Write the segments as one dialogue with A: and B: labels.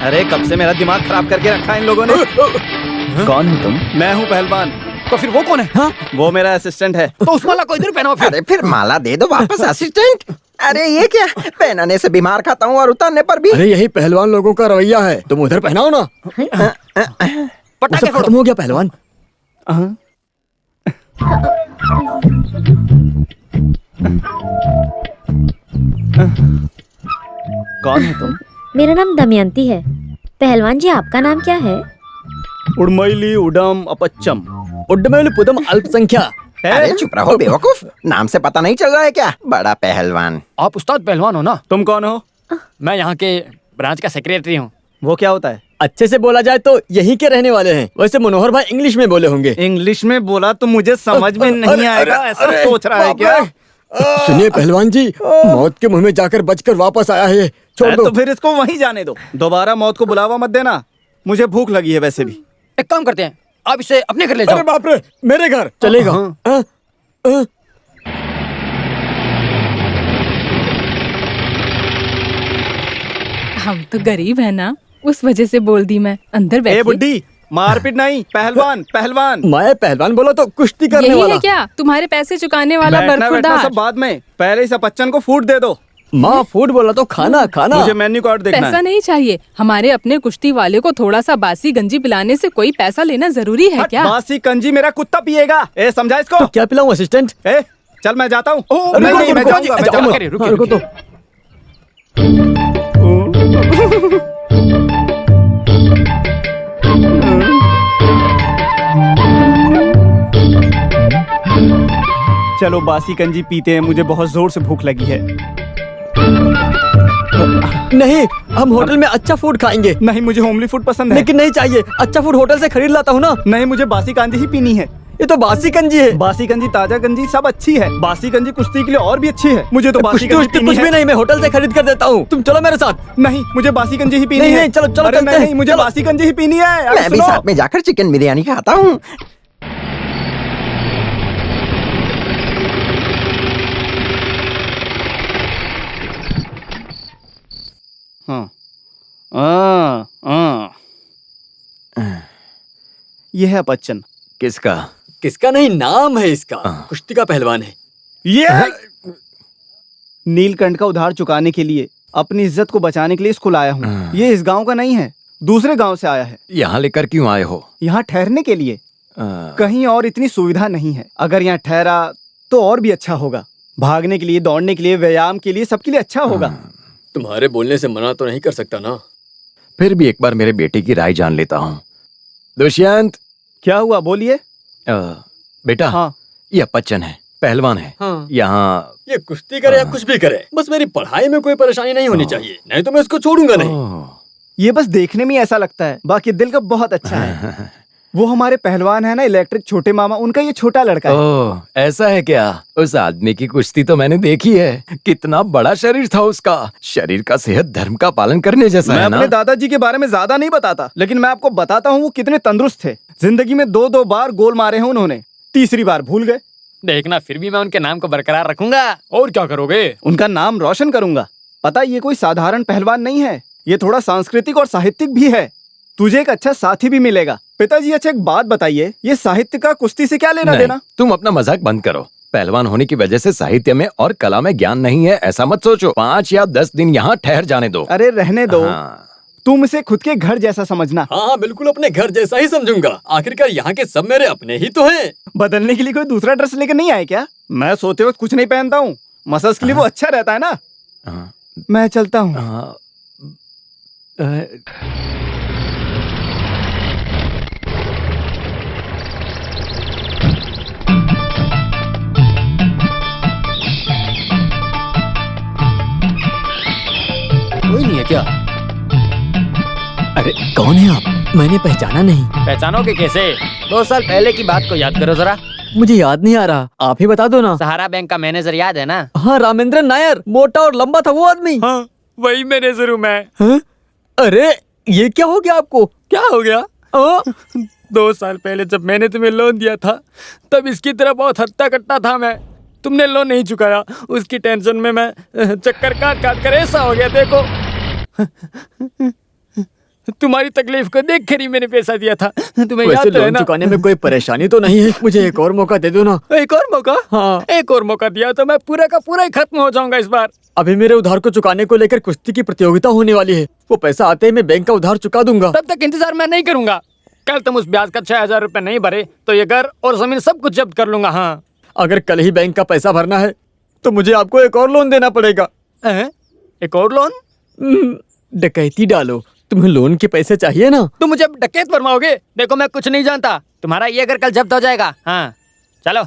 A: अरे कब से मेरा दिमाग खराब करके रखा है इन लोगों ने। कौन हो तुम? मैं हूँ पहलवान।
B: तो फिर वो कौन है? हाँ?
A: वो मेरा असिस्टेंट है।
B: तो उस माला को इधर पहनाओ फिर।
C: अरे फिर माला दे दो वापस असिस्टेंट। अरे ये क्या, पहनाने से बीमार खाता हूँ और उतारने पर भी।
D: अरे यही पहलवान लोगों का रवैया है, तुम उधर पहनाओ ना।
B: पटाखे
D: खत्म हो गया पहलवान।
A: कौन है तुम?
E: मेरा नाम दमयंती है। पहलवान जी आपका नाम क्या है?
A: उड़मैली उडम अपच्चम।
D: उड्डमेल पुदम अल्पसंख्या।
C: अरे चुप रहो बेवकूफ, नाम से पता नहीं चल रहा है क्या? बड़ा पहलवान।
B: आप उस्ताद पहलवान हो ना?
A: तुम कौन हो?
B: मैं यहाँ के ब्रांच का सेक्रेटरी हूँ।
A: वो क्या होता है?
D: अच्छे से बोला जाए तो यहीं के रहने वाले हैं। वैसे मनोहर भाई इंग्लिश में बोले होंगे।
A: इंग्लिश में बोला तो मुझे समझ में नहीं आएगा, ऐसा सोच रहा है क्या?
D: सुनिए पहलवान जी, मौत के मुंह में जाकर बचकर वापस आया है, छोड़ दो।
A: तो फिर इसको वहीं जाने दो, दोबारा मौत को बुलावा मत देना। मुझे भूख लगी है वैसे भी।
B: एक काम करते हैं, आप इसे अपने घर ले जाओ।
D: अरे बाप रे, मेरे घर चलेगा?
F: हम तो गरीब है ना, उस वजह से बोल दी मैं। अंदर बैठिए।
A: ए बुड्ढी, मारपीट नहीं, पहलवान पहलवान।
D: मैं पहलवान बोला तो कुश्ती करने
F: यही
D: वाला।
F: है क्या तुम्हारे पैसे चुकाने वाला
A: बैठना बैठना
F: बरखुरदार?
A: सब बाद में, पहले इस अपच्चन को फूड दे दो।
D: माँ फूड बोला तो खाना खाना।
A: मुझे मेन्यू कार्ड देखना
F: पैसा
A: है।
F: नहीं चाहिए। हमारे अपने कुश्ती वाले को थोड़ा सा बासी गंजी पिलाने से कोई पैसा लेना जरूरी है
A: हट,
F: क्या?
A: बासी कंजी मेरा कुत्ता पिएगा। ए समझा इसको?
D: क्या पिलाऊं असिस्टेंट?
A: ए चल मैं जाता हूँ।
D: रुको,
A: नहीं, मैं
D: रुको,
A: जाऊंगा, मैं
D: रुको,
A: जाऊंगा।
D: रुको, रुको तो।
A: चलो बासी कंजी पीते हैं, मुझे बहुत जोर से भूख लगी है।
D: नहीं, हम होटल में अच्छा फूड खाएंगे।
A: नहीं, मुझे होमली फूड पसंद है।
D: लेकिन नहीं चाहिए, अच्छा फूड होटल से खरीद लाता हूँ ना।
A: नहीं, मुझे बासी कंजी ही पीनी है।
D: ये तो बासी कंजी है।
A: बासी कंजी, ताजा कंजी सब अच्छी है। बासी कंजी कुश्ती के लिए और भी अच्छी है। मुझे तो बासी कंजी पीनी
D: कुछ भी
A: है।
D: नहीं, मैं होटल से खरीद कर देता हूँ। तुम चलो मेरे साथ।
A: नहीं, मुझे बासी कंजी ही पीनी
D: नहीं,
A: है।
D: नहीं, चलो, चलो,
A: अरे
D: चलते हैं।
A: नहीं, मुझे
D: चलो।
A: बासी कंजी ही पीनी है। अरे
C: मैं भी
A: सुनो।
C: साथ में जाकर चिकन बिरयानी खाता हूँ।
A: ये है अपच्चन।
C: किसका?
D: किसका नहीं, नाम है इसका। कुश्ती का पहलवान है।
A: ये नीलकंठ का उधार चुकाने के लिए, अपनी इज्जत को बचाने के लिए इसको लाया हूँ। ये इस गांव का नहीं है, दूसरे गांव से आया है।
C: यहाँ लेकर क्यों आए हो?
A: यहाँ ठहरने के लिए। कहीं और इतनी सुविधा नहीं है। अगर यहाँ ठहरा तो और भी अच्छा होगा। भागने के लिए, दौड़ने के लिए, व्यायाम के लिए, सबके लिए अच्छा होगा।
D: तुम्हारे बोलने से मना तो नहीं कर सकता ना।
C: फिर भी एक बार मेरे बेटे की राय जान लेता हूँ। दुष्यंत।
A: क्या हुआ, बोलिए।
C: बेटा,
A: हाँ।
C: ये अपच्चन है, पहलवान है।
D: हाँ।
C: यहाँ
D: ये कुश्ती करे या कुछ भी करे, बस मेरी पढ़ाई में कोई परेशानी नहीं होनी चाहिए, नहीं तो मैं इसको छोड़ूंगा नहीं।
A: ये बस देखने में ऐसा लगता है, बाकी दिल का बहुत अच्छा है। वो हमारे पहलवान है ना, इलेक्ट्रिक छोटे मामा, उनका ये छोटा लड़का है।
C: ओह, ऐसा है क्या? उस आदमी की कुश्ती तो मैंने देखी है। कितना बड़ा शरीर था उसका। शरीर का सेहत धर्म का पालन करने जैसा
A: मैं
C: है ना?
A: अपने दादाजी के बारे में ज्यादा नहीं बताता, लेकिन मैं आपको बताता हूँ वो कितने तंदुरुस्त थे। जिंदगी में 2-2 बार गोल मारे हैं उन्होंने, तीसरी बार भूल गए।
B: देखना, फिर भी मैं उनके नाम को बरकरार रखूंगा। और क्या करोगे?
A: उनका नाम रोशन करूंगा। पता, ये कोई साधारण पहलवान नहीं है, ये थोड़ा सांस्कृतिक और साहित्यिक भी है। तुझे एक अच्छा साथी भी मिलेगा। पिताजी, अच्छा एक बात बताइए, ये साहित्य का कुश्ती से क्या लेना
C: नहीं,
A: देना?
C: तुम अपना मजाक बंद करो। पहलवान होने की वजह से साहित्य में और कला में ज्ञान नहीं है, ऐसा मत सोचो। 5 या 10 दिन यहाँ ठहर जाने दो।
A: अरे रहने दो।
C: हाँ।
A: तुम इसे खुद के घर जैसा समझना।
D: हाँ, बिल्कुल अपने घर जैसा ही समझूंगा। आखिरकार यहाँ के सब मेरे अपने ही तो हैं।
A: बदलने के लिए कोई दूसरा ड्रेस लेकर नहीं आए क्या? मैं सोते वक्त कुछ नहीं पहनता हूँ, मसल्स के लिए वो अच्छा रहता है ना।
C: हाँ।
A: मैं चलता हूँ।
C: हाँ।
B: कोई नहीं है क्या?
D: अरे कौन है आप? मैंने पहचाना नहीं।
B: पहचानोगे कैसे? 2 साल पहले की बात को याद करो जरा।
D: मुझे याद नहीं आ रहा, आप ही बता दो ना।
B: सहारा बैंक का मैनेजर याद है ना?
D: हाँ, रामेंद्र नायर, मोटा और लंबा था वो आदमी।
B: हाँ, वही मैनेजर हूँ मैं।
D: हाँ? अरे ये क्या हो गया आपको?
B: क्या हो गया?
D: हाँ?
B: 2 साल पहले जब मैंने तुम्हें लोन दिया था, तब इसकी तरह बहुत हत्ता कट्टा था मैं। तुमने लोन नहीं चुकाया, उसकी टेंशन में मैं चक्कर काट काट कर ऐसा हो गया। देखो तुम्हारी तकलीफ को देख कर ही मैंने पैसा दिया था। तुम्हें याद
D: वैसे
B: तो है
D: लोन
B: ना?
D: चुकाने में कोई परेशानी तो नहीं है? मुझे एक और मौका दे दो ना।
B: एक और मौका?
D: हाँ।
B: एक और मौका दिया तो मैं पूरा का पूरा ही खत्म हो जाऊंगा इस बार।
D: अभी मेरे उधार को चुकाने को लेकर कुश्ती की प्रतियोगिता होने वाली है। वो पैसा आते ही मैं बैंक का उधार चुका दूंगा।
B: तब तक इंतजार मैं नहीं करूंगा। कल तुम उस ब्याज का 6,000 रुपए नहीं भरे तो ये घर और जमीन सब कुछ जब्त कर लूंगा। हाँ।
D: अगर कल ही बैंक का पैसा भरना है तो मुझे आपको एक और लोन देना पड़ेगा।
B: एक और लोन?
D: डकैती डालो, तुम्हें लोन के पैसे चाहिए ना?
B: तुम मुझे अब डकैत फरमाओगे? देखो मैं कुछ नहीं जानता, तुम्हारा ये घर कल जब्त हो जाएगा। हाँ चलो।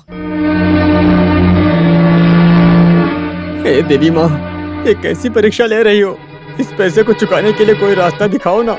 D: हे देवी माँ, ये कैसी परीक्षा ले रही हो? इस पैसे को चुकाने के लिए कोई रास्ता दिखाओ ना।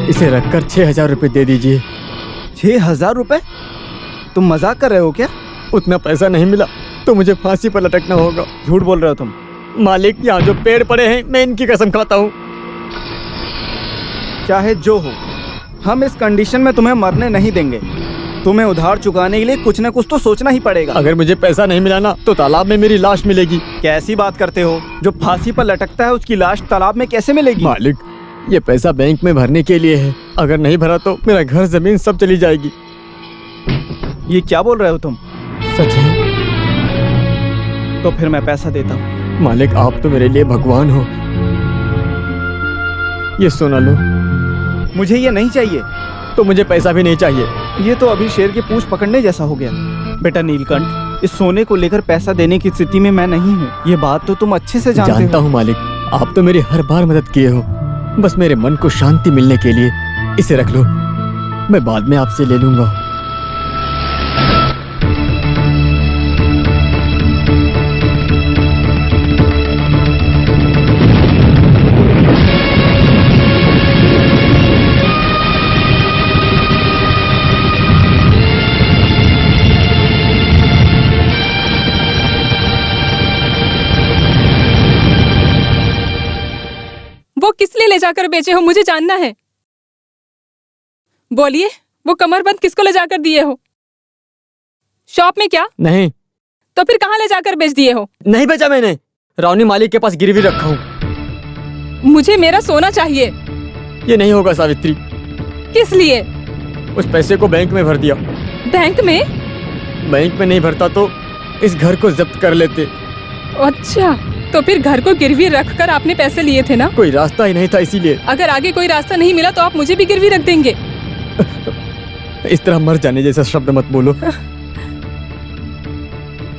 D: इसे रखकर 6,000 रुपए दे दीजिए।
A: 6,000 रुपए? तुम मजाक कर रहे हो क्या?
D: उतना पैसा नहीं मिला तो मुझे फांसी पर लटकना होगा।
A: झूठ बोल रहे हो तुम।
D: मालिक, यहाँ जो पेड़ पड़े हैं मैं इनकी कसम खाता हूँ।
A: चाहे जो हो, हम इस कंडीशन में तुम्हें मरने नहीं देंगे। तुम्हें उधार चुकाने के लिए कुछ न कुछ तो सोचना ही पड़ेगा।
D: अगर मुझे पैसा नहीं मिला ना तो तालाब में मेरी लाश मिलेगी।
A: कैसी बात करते हो? जो फांसी पर लटकता है उसकी लाश तालाब में कैसे मिलेगी?
D: मालिक, ये पैसा बैंक में भरने के लिए है। अगर नहीं भरा तो मेरा घर जमीन सब चली जाएगी।
A: ये क्या बोल रहे हो तुम?
D: सच है।
A: तो फिर मैं पैसा देता हूँ।
D: मालिक, आप तो मेरे लिए भगवान हो। ये सोना लो।
A: मुझे ये नहीं चाहिए।
D: तो मुझे पैसा भी नहीं चाहिए।
A: ये तो अभी शेर की पूंछ पकड़ने जैसा हो गया। बेटा नीलकंठ, इस सोने को लेकर पैसा देने की स्थिति में मैं नहीं हूँ। ये बात तो तुम अच्छे से जानते हो।
D: हूँ मालिक, आप तो मेरी हर बार मदद किए हो। बस मेरे मन को शांति मिलने के लिए इसे रख लो, मैं बाद में आपसे ले लूंगा।
F: वो किस लिए ले जाकर बेचे हो, मुझे जानना है। बोलिए, वो कमरबंद किसको ले जाकर दिए हो? शॉप में क्या?
D: नहीं।
F: तो फिर कहाँ ले जाकर बेच दिए हो?
D: नहीं बेचा मैंने, रावनी मालिक के पास गिरवी रखा हूँ।
F: मुझे मेरा सोना चाहिए।
D: ये नहीं होगा सावित्री,
F: किस लिए?
D: उस पैसे को बैंक में भर दिया।
F: बैंक में?
D: बैंक में नहीं भरता तो इस घर को जब्त कर लेते।
F: अच्छा, तो फिर घर को गिरवी रख कर आपने पैसे लिए थे ना?
D: कोई रास्ता ही नहीं था, इसीलिए।
F: अगर आगे कोई रास्ता नहीं मिला तो आप मुझे भी गिरवी रख देंगे।
D: इस तरह मर जाने जैसा शब्द मत बोलो।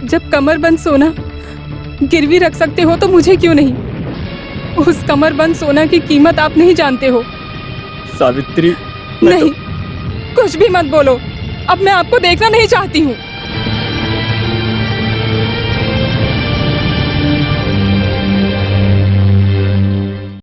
F: जब कमरबंद सोना गिरवी रख सकते हो तो मुझे क्यों नहीं? उस कमरबंद सोना की कीमत आप नहीं जानते हो।
D: सावित्री,
F: नहीं, कुछ भी मत बोलो। अब मैं आपको देखना नहीं चाहती हूँ।